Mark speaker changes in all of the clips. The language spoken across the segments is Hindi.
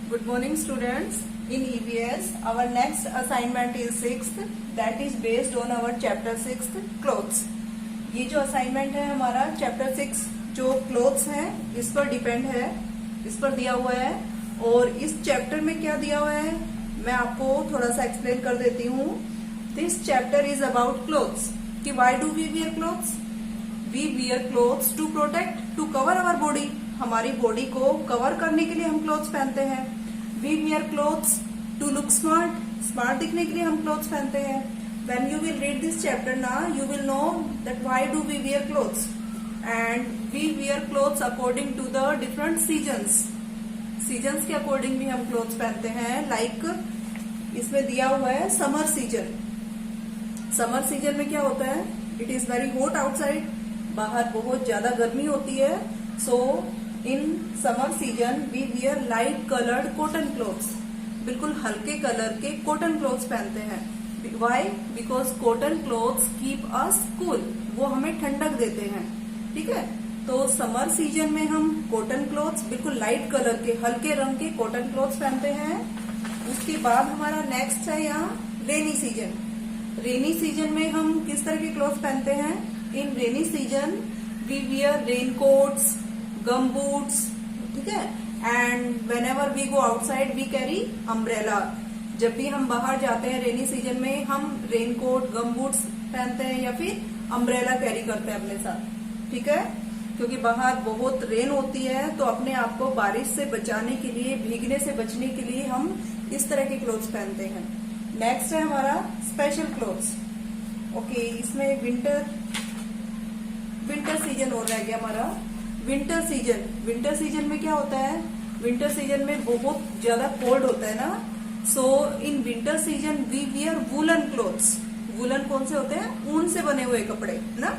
Speaker 1: Good morning, students. In EVS, our next assignment is 6th, that is based on our chapter 6th, clothes. ये जो assignment है हमारा chapter 6 जो clothes है इस पर डिपेंड है, इस पर दिया हुआ है। और इस चैप्टर में क्या दिया हुआ है मैं आपको थोड़ा सा एक्सप्लेन कर देती हूँ। This chapter is about clothes कि why do we wear clothes. We wear clothes to protect, to cover our body. हमारी बॉडी को कवर करने के लिए हम क्लोथ्स पहनते हैं। We wear clothes to look smart, smart दिखने के लिए हम क्लोथ्स पहनते हैं। When you will read this chapter now, you will know that why do we wear clothes, and we wear clothes according to the different seasons. Seasons के अकॉर्डिंग भी हम क्लोथ्स पहनते हैं। लाइक इसमें दिया हुआ है समर सीजन। समर सीजन में क्या होता है, it is very hot outside, बाहर बहुत ज्यादा गर्मी होती है। So in summer season we wear light coloured cotton clothes, बिल्कुल हल्के कलर के कॉटन क्लोथ्स पहनते हैं। Why? Because cotton clothes keep us cool, वो हमें ठंडक देते हैं। ठीक है, तो समर सीजन में हम कॉटन क्लोथ्स बिल्कुल लाइट कलर के हल्के रंग के कॉटन क्लोथ्स पहनते हैं। उसके बाद हमारा नेक्स्ट है यहाँ रेनी सीजन। रेनी सीजन में हम किस तरह के क्लोथ्स पहनते हैं? In rainy season we wear rain coats, gum boots, ठीक है, and whenever we go outside we carry umbrella. जब भी हम बाहर जाते हैं रेनी सीजन में हम रेन कोट, गम बूट्स पहनते हैं या फिर अम्ब्रेला कैरी करते हैं अपने साथ। ठीक है, क्योंकि बाहर बहुत रेन होती है तो अपने आप को बारिश से बचाने के लिए, भीगने से बचने के लिए हम इस तरह के क्लोथ्स पहनते हैं। नेक्स्ट है हमारा स्पेशल क्लोथ्स। ओके, इसमें विंटर सीजन हो रहा है क्या हमारा? विंटर सीजन में क्या होता है? विंटर सीजन में बहुत ज्यादा कोल्ड होता है ना। So in winter season we wear woollen clothes. Woollen कौन से होते हैं? ऊन से बने हुए कपड़े ना।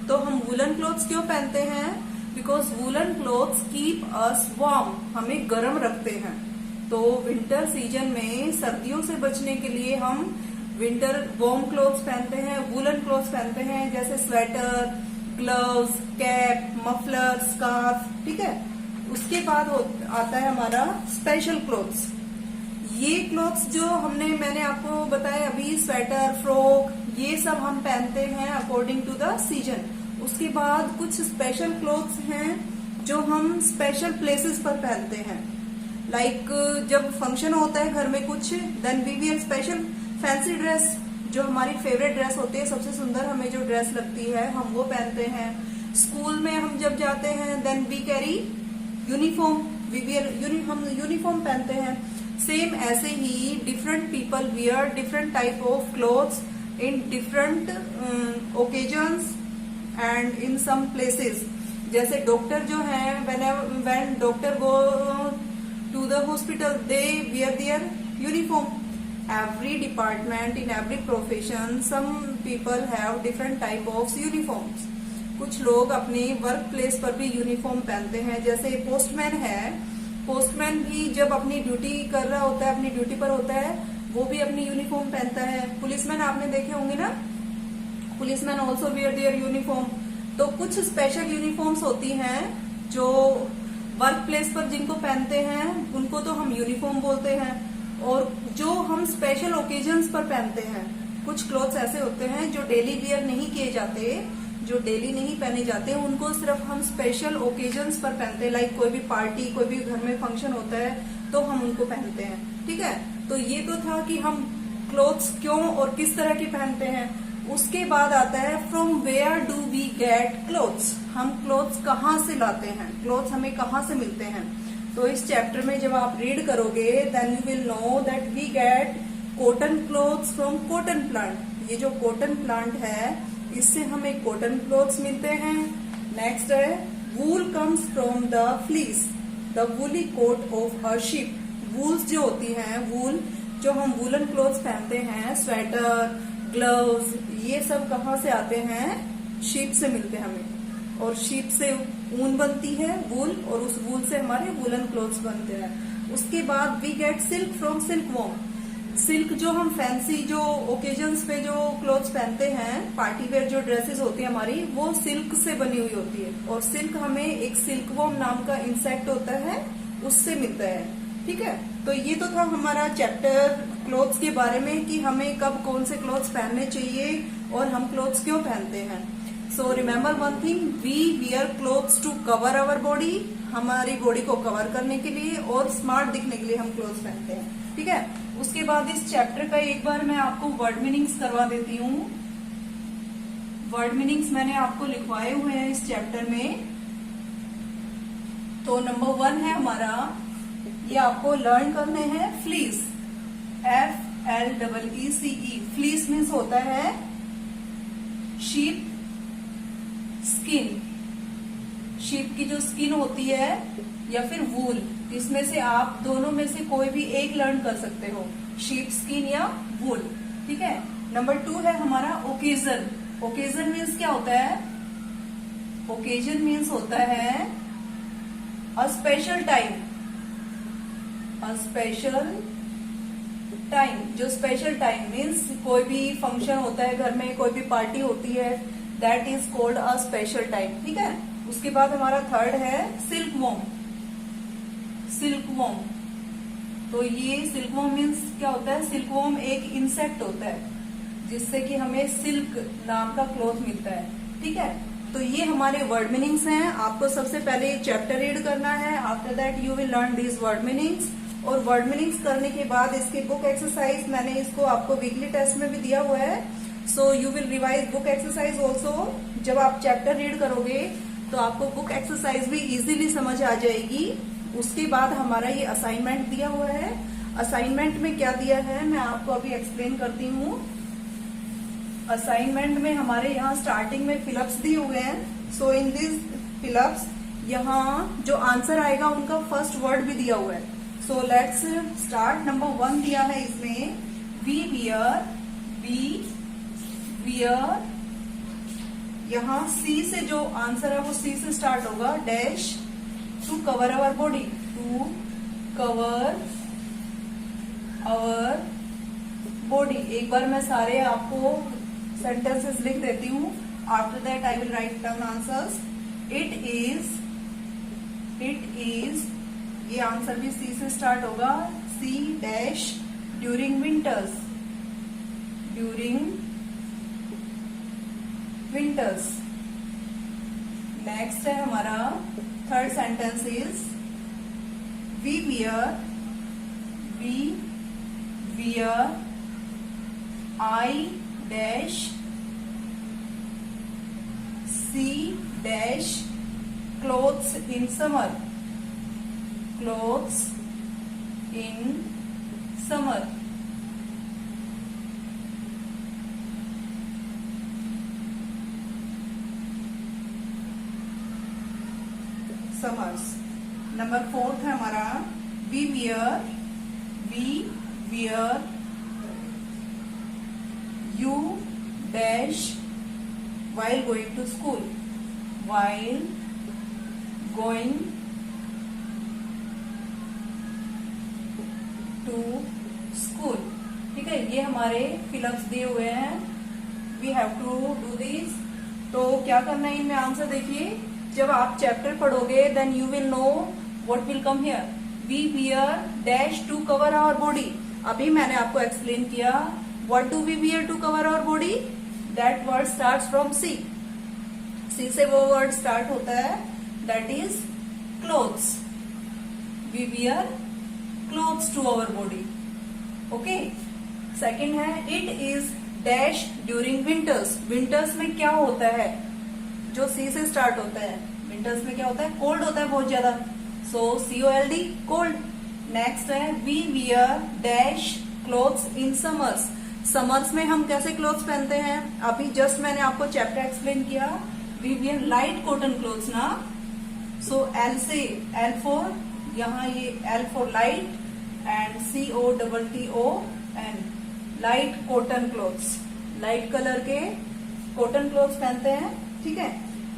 Speaker 1: तो हम वुलन क्लोथ्स क्यों पहनते हैं? Because woollen clothes keep us warm, हमें गर्म रखते हैं। तो विंटर सीजन में सर्दियों से बचने के लिए हम विंटर वार्म क्लोथ्स पहनते हैं, वुलन क्लोथ्स पहनते हैं, जैसे sweater, gloves, cap, muffler, scarf. ठीक है, उसके बाद आता है हमारा स्पेशल क्लोथ्स। ये क्लोथ्स जो मैंने आपको बताया अभी, स्वेटर, फ्रॉक, ये सब हम पहनते हैं अकॉर्डिंग टू द सीजन। उसके बाद कुछ स्पेशल क्लोथ्स हैं जो हम स्पेशल प्लेसेस पर पहनते हैं। लाइक जब फंक्शन होता है घर में कुछ, then we wear special fancy dress, जो हमारी फेवरेट ड्रेस होती है, सबसे सुंदर हमें जो ड्रेस लगती है हम वो पहनते हैं। स्कूल में हम जब जाते हैं then we carry uniform, we wear हम यूनिफॉर्म पहनते हैं। सेम ऐसे ही different people wear different type of clothes in different occasions and in some places. जैसे डॉक्टर जो है, when doctor go to the hospital they wear their uniform. Every department, in every profession, some people have different type of uniforms. कुछ लोग अपने वर्क प्लेस पर भी यूनिफॉर्म पहनते हैं। जैसे पोस्टमैन है, पोस्टमैन भी जब अपनी ड्यूटी कर रहा होता है, अपनी ड्यूटी पर होता है, वो भी अपनी यूनिफॉर्म पहनता है। पुलिसमैन आपने देखे होंगे ना, policeman also wear their uniform. तो कुछ स्पेशल यूनिफॉर्म्स होती हैं जो वर्क प्लेस पर जिनको पहनते हैं उनको तो हम यूनिफॉर्म बोलते हैं, और जो हम स्पेशल ओकेजन्स पर पहनते हैं। कुछ क्लोथ्स ऐसे होते हैं जो डेली वियर नहीं किए जाते, जो डेली नहीं पहने जाते, उनको सिर्फ हम स्पेशल ओकेजन्स पर पहनते हैं। लाइक कोई भी पार्टी, कोई भी घर में फंक्शन होता है तो हम उनको पहनते हैं। ठीक है, तो ये तो था कि हम क्लोथ्स क्यों और किस तरह के पहनते हैं। उसके बाद आता है from where do we get clothes. हम क्लोथ्स कहाँ से लाते हैं, क्लोथ्स हमें कहाँ से मिलते हैं। तो इस चैप्टर में जब आप रीड करोगे then you will know that we get cotton clothes from cotton plant. ये जो कॉटन प्लांट है इससे हमें कॉटन क्लोथ्स मिलते हैं। नेक्स्ट है wool comes from the fleece, the woolly coat of a sheep. Wools जो होती हैं, वूल जो हम वूलन क्लोथ्स पहनते हैं, स्वेटर, ग्लव्स, ये सब कहाँ से आते हैं? शीप से मिलते हैं हमें। और शीप से ऊन बनती है, वूल, और उस वूल से हमारे वूलन क्लोथ्स बनते हैं। उसके बाद we get silk from silkworm. Silk जो हम फैंसी जो ओकेजन्स पे जो क्लोथ्स पहनते हैं, पार्टी वेयर जो ड्रेसेस होती है हमारी, वो सिल्क से बनी हुई होती है। और सिल्क हमें एक सिल्क वॉर्म नाम का इंसेक्ट होता है उससे मिलता है। ठीक है, तो ये तो था हमारा चैप्टर क्लोथ्स के बारे में कि हमें कब कौन से क्लोथ्स पहनने चाहिए और हम क्लोथ्स क्यों पहनते हैं। So remember one thing, we wear clothes to cover our body, हमारी बॉडी को कवर करने के लिए और स्मार्ट दिखने के लिए हम क्लोथ्स पहनते हैं। ठीक है, उसके बाद इस चैप्टर का एक बार मैं आपको वर्ड मीनिंग्स करवा देती हूँ। वर्ड मीनिंग्स मैंने आपको लिखवाए हुए हैं इस चैप्टर में। तो नंबर 1 है हमारा, ये आपको लर्न करने हैं, फ्लीस, FLEECE। फ्लीस मीन्स होता है शीप स्किन, शीप की जो स्किन होती है या फिर वूल, इसमें से आप दोनों में से कोई भी एक लर्न कर सकते हो, शीप स्किन या वूल। ठीक है, नंबर 2 है हमारा ओकेजन। ओकेजन मीन्स क्या होता है? ओकेजन मीन्स होता है a special time, a special time. जो स्पेशल टाइम मीन्स कोई भी फंक्शन होता है घर में, कोई भी पार्टी होती है, that is called a special time. ठीक है, उसके बाद हमारा 3rd है सिल्क वॉर्म। सिल्क वॉर्म, तो ये सिल्क वॉर्म मीन्स क्या होता है? सिल्क वॉर्म एक इंसेक्ट होता है जिससे कि हमें सिल्क नाम का क्लॉथ मिलता है। ठीक है, तो ये हमारे वर्ड मीनिंग्स हैं। आपको सबसे पहले ये चैप्टर रीड करना है, after that you will learn these word meanings. और वर्ड मीनिंग्स करने के बाद इसकी बुक एक्सरसाइज मैंने इसको आपको वीकली टेस्ट में भी दिया हुआ है। So you will revise book exercise also. जब आप चैप्टर रीड करोगे तो आपको बुक एक्सरसाइज भी इजीली समझ आ जाएगी। उसके बाद हमारा ये असाइनमेंट दिया हुआ है। असाइनमेंट में क्या दिया है मैं आपको अभी एक्सप्लेन करती हूँ। असाइनमेंट में हमारे यहाँ स्टार्टिंग में फिलअप्स दिए हुए हैं। सो इन दिस फिलअप्स यहाँ जो आंसर आएगा उनका फर्स्ट वर्ड भी दिया हुआ है। So let's start. नंबर 1 दिया है इसमें, वी वियर। यहाँ सी से जो आंसर है वो सी से स्टार्ट होगा, dash to cover our body, to cover our body. एक बार मैं सारे आपको सेंटेंसेस लिख देती हूँ, after that I will write down answers. It is, ये आंसर भी सी से स्टार्ट होगा, C dash during winters, next है हमारा 3rd sentence is, we wear I dash C dash clothes in summer, summers. Number 4 है हमारा, we wear U dash while going to school, ठीक है, ये हमारे फिलअप्स दिए हुए हैं। We have to do this. तो क्या करना है इनमें आंसर देखिए। जब आप चैप्टर पढ़ोगे then you will know what will come here. We wear dash to cover our body. अभी मैंने आपको एक्सप्लेन किया what do we wear to cover our body. That word starts from C. C से वो वर्ड स्टार्ट होता है, that is clothes. We wear clothes to our body. Okay, second है, it is dash during winters. Winters में क्या होता है? जो सी से स्टार्ट होता है। विंटर्स में क्या होता है? कोल्ड होता है बहुत ज्यादा। So COLD, cold. नेक्स्ट है, we wear dash clothes in summers. Summers में हम कैसे क्लोथ्स पहनते हैं? अभी जस्ट मैंने आपको चैप्टर एक्सप्लेन किया। We wear light cotton clothes ना। सो L से, L फॉर, यहाँ ये L for light and COTTON, light cotton clothes. Light colour के कॉटन क्लोथ्स पहनते हैं। ठीक है,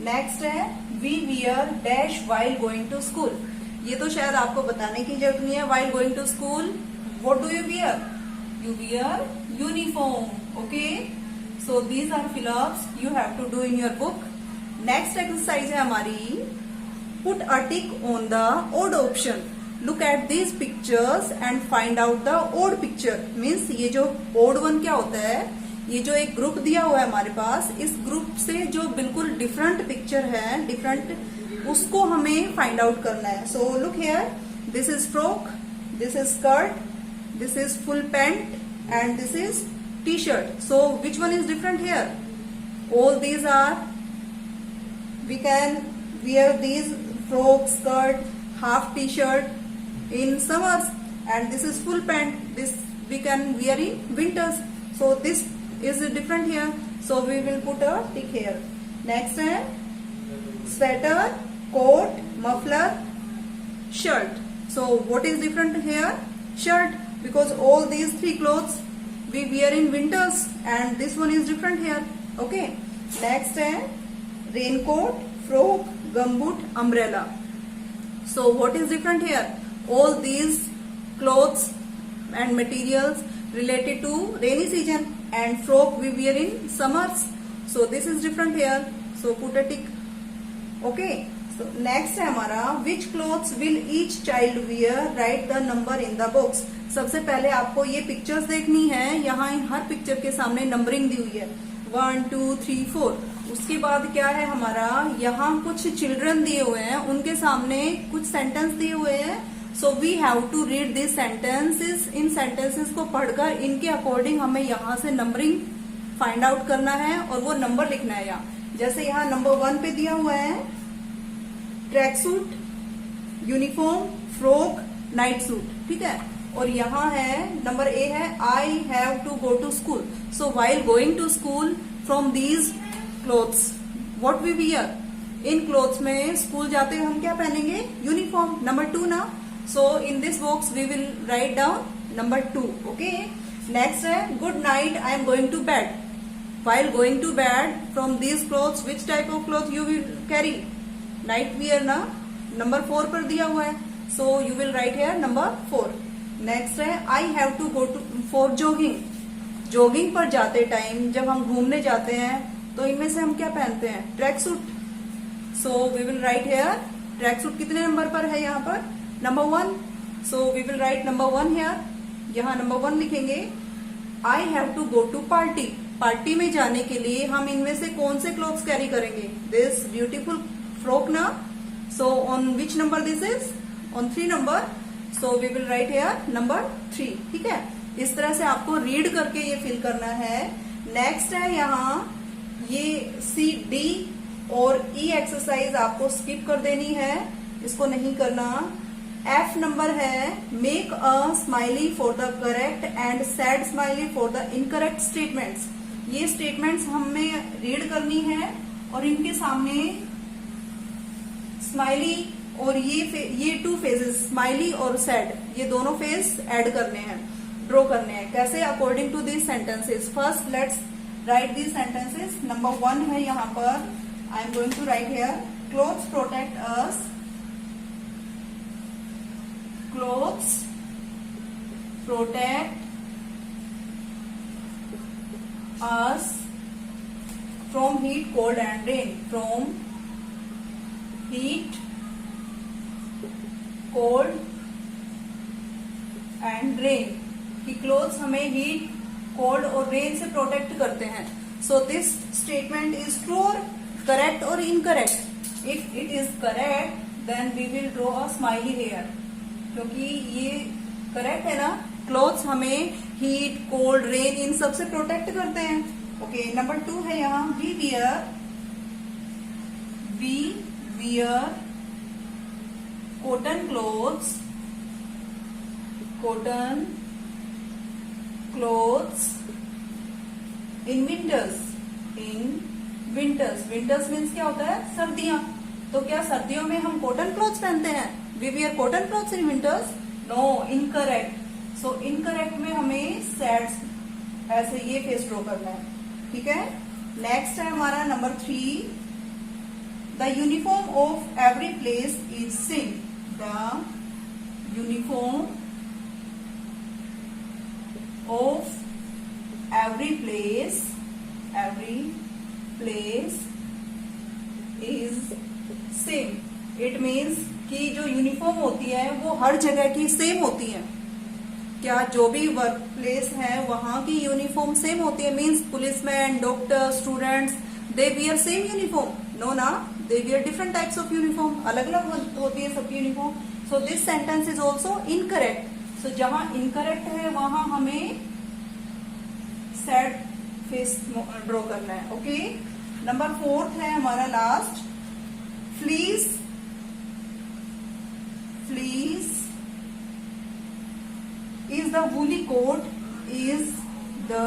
Speaker 1: नेक्स्ट है, we wear dash while going to school. ये तो शायद आपको बताने की जरूरत नहीं है। While going to school what do you wear? You wear uniform. Okay, so these are fill-ups you have to do in your book. Next exercise है हमारी, put a tick on the odd option. Look at these pictures and find out the odd picture. Means ये जो ओड वन क्या होता है, ये जो एक ग्रुप दिया हुआ है हमारे पास, इस ग्रुप से जो बिल्कुल डिफरेंट पिक्चर है, डिफरेंट, उसको हमें फाइंड आउट करना है। So look here, this is frock, this is skirt, this is full pant and this is T shirt. So which one is different here? All these are, we can wear these frock, skirt, half t-shirt in summers, and this is full pant, this we can wear in winters. So this is different here, so we will put a tick here. Next है sweater, coat, muffler, shirt. So what is different here? Shirt, because all these three clothes we wear in winters, and this one is different here. Okay. Next है raincoat, frock, gumboot, umbrella. So what is different here? All these clothes and materials related to rainy season, and frock we wear in summers. So this is different here. So put a tick. Okay. So next है हमारा which clothes will each child wear? Write the number in the box. सबसे पहले आपको ये पिक्चर्स देखनी है। यहाँ हर पिक्चर के सामने नंबरिंग दी हुई है, 1 2 3 4। उसके बाद क्या है हमारा, यहाँ कुछ चिल्ड्रन दिए हुए हैं, उनके सामने कुछ सेंटेंस दिए हुए हैं। So we have to read this sentences. इन सेंटेंसेस को पढ़कर इनके अकॉर्डिंग हमें यहाँ से नंबरिंग फाइंड आउट करना है और वो नंबर लिखना है यहाँ। जैसे यहाँ नंबर 1 पे दिया हुआ है track suit, uniform, frock, night suit, ठीक है। और यहाँ है नंबर ए है I have to go to school. So while going to school from these clothes what we wear, in clothes में स्कूल जाते हुए हम क्या पहनेंगे? यूनिफॉर्म। नंबर 2 ना, so in this box we will write down number 2। ओके। नेक्स्ट है good night, I am going to bed. While going to bed from these clothes which type of cloth you will carry? Night wear ना, नंबर 4 पर दिया हुआ है, so you will write here number 4। Next है I have to go to for jogging. Jogging पर जाते टाइम जब हम घूमने जाते हैं तो इनमें से हम क्या पहनते हैं? Tracksuit. So we will write here tracksuit कितने नंबर पर है? यहाँ पर number 1। So we will write number 1 here. यहाँ नंबर 1 लिखेंगे। I have to go to party. Party में जाने के लिए हम इनमें से कौन से क्लोथ्स कैरी करेंगे? दिस ब्यूटीफुल फ्रॉक ना, so on which number this is? On 3 number. So we will write here number 3। ठीक है, इस तरह से आपको रीड करके ये फिल करना है। नेक्स्ट है यहाँ ये सी डी और ई एक्सरसाइज आपको स्किप कर देनी है, इसको नहीं करना। एफ नंबर है make a smiley for the correct and sad smiley for the incorrect statements. ये स्टेटमेंट्स हमें रीड करनी है और इनके सामने स्माइली और ये 2 फेजेस स्माइली और सैड, ये दोनों फेज ऐड करने हैं, ड्रॉ करने हैं। कैसे? According to these sentences. First let's write these sentences. Number 1 है यहाँ पर, I am going to write here clothes protect us. Clothes protect us from heat, cold and rain. From heat, cold and rain. कि क्लोथ्स हमें हीट, कोल्ड और रेन से प्रोटेक्ट करते हैं। So this statement is true और करेक्ट और incorrect? If it is correct then we will draw a smiley hair, क्योंकि ये करेक्ट है ना। क्लोथ्स हमें हीट, कोल्ड, रेन इन सब से प्रोटेक्ट करते हैं। ओके। नंबर 2 है यहाँ we wear cotton clothes, cotton clothes in winters. Winters means क्या होता है? सर्दियां। तो क्या सर्दियों में हम कॉटन क्लोथ्स पहनते हैं? We wear cotton clothes in winters? No, incorrect. So incorrect में हमें सैड ऐसे ये फेस ड्रॉ करना है। ठीक है। नेक्स्ट है हमारा number 3 the uniform of every place is same. The uniform of every place is same. It means कि जो यूनिफॉर्म होती है वो हर जगह की सेम होती है? क्या जो भी वर्क प्लेस है वहां की यूनिफॉर्म सेम होती है? Means policeman, doctor, students, they wear same uniform? No ना, they wear different types of uniform, अलग अलग होती है सबकी uniform. So this sentence is also incorrect. सो जहां इनकरेक्ट है वहां हमें सैड फेस ड्रॉ करना है. ओके. नंबर 4 है हमारा last. Fleas. Fleas is the woolly coat, is the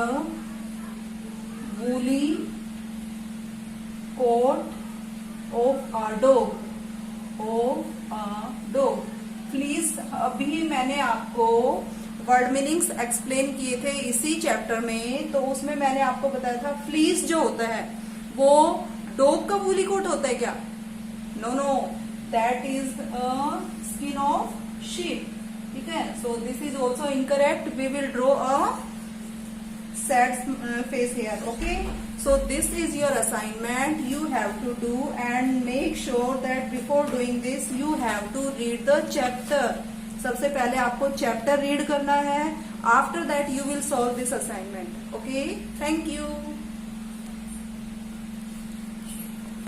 Speaker 1: woolly coat of a dog, of a dog. Fleece, अभी मैंने आपको वर्ड मीनिंग्स एक्सप्लेन किए थे इसी चैप्टर में, तो उसमें मैंने आपको बताया था फ्लीस जो होता है वो डॉग का वूली कोट होता है क्या? No no, that is skin of sheep. ठीक है. So this is also incorrect. We will draw a sad face here. Okay. So this is your assignment. You have to do and make sure that before doing this you have to read the chapter. सबसे पहले आपको चैप्टर रीड करना है. After that you will solve this assignment. Okay. Thank you.